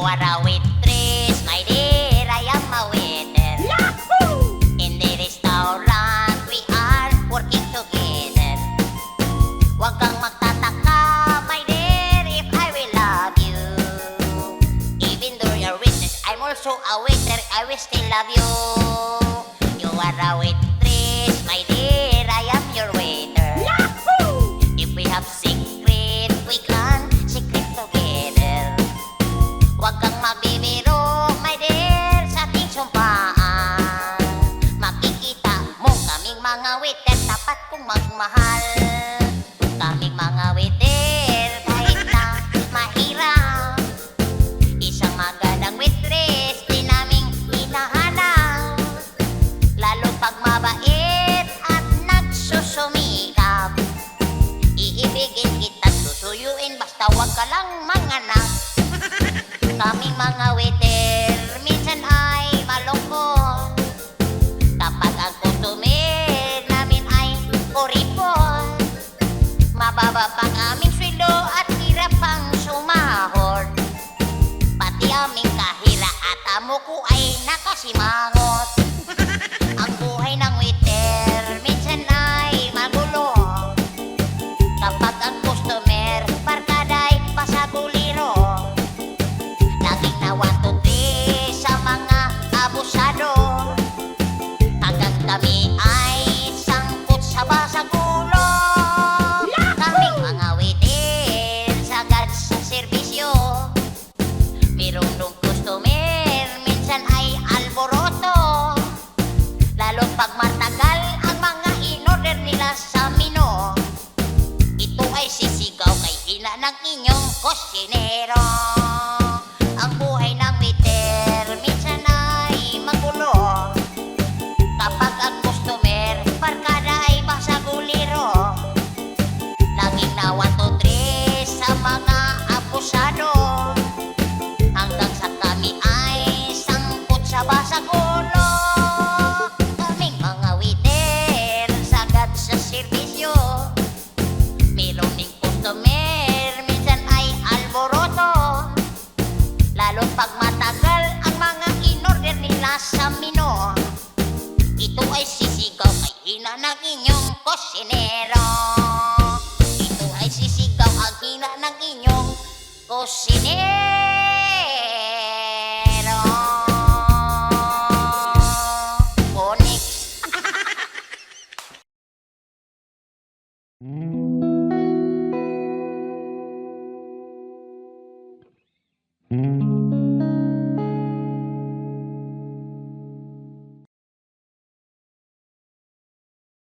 are a waitress, my dear, I am a waiter. Yahoo! In the restaurant, we are working together. Huwag kang magtataka, my dear, if I will love you. Even though you're a witness, I'm also a waiter, I will still love you. You are a waitress, my dear, I am your waiter. Yahoo! If we have secret, we can secret together. Huwag kang magbibiro, my dear, sa ating sumpaan. Makikita mo kaming mga waiter, tapat kong magmahal. Kaming mga waiter, kahit na mahirap, isang magandang waitress, di naming hinahanap. Lalo pag mabait at nagsusumikap, iibigin kita, susuyuin, basta wag ka lang manganak. Kaming mga waiter, minsan ay malungkot kapag ang customer namin ay kuripot. Mababa pang aming sweldo at hirap pang sumahod. Pati aming kahira at amo ko ay nakasimangot. Ang buhay ng waiter minsan ay magulo kapag ang customer barkada'y pasaguliro. Laging na 1, 2, 3 sa mga abusado, hanggang kami ay sangkot sa basagulo. Kaming mga waiter, sagad sa serbisyo. Mayroong nung customer, minsan ay alboroto. Lalo pag matagal ang mga in-order nila sa menu, ito ay sisigaw kay hina ng inyong kusinero. Ang buhay ng waiter minsan ay magulo kapag ang customer barkada ay basaguliro. Laging na 1, 2, 3 sa mga abusado, hanggang sa kami ay sangkot sa basagulo. Kaming mga waiter, sagad sa serbisyo. Meron ding customer, minsan ay alboroto. Lalo pag matagal ang mga in-order nila sa menu, ito ay sisigaw kay hina ng inyong kusinero. Ito ay sisigaw ang hina ng inyong kusinero.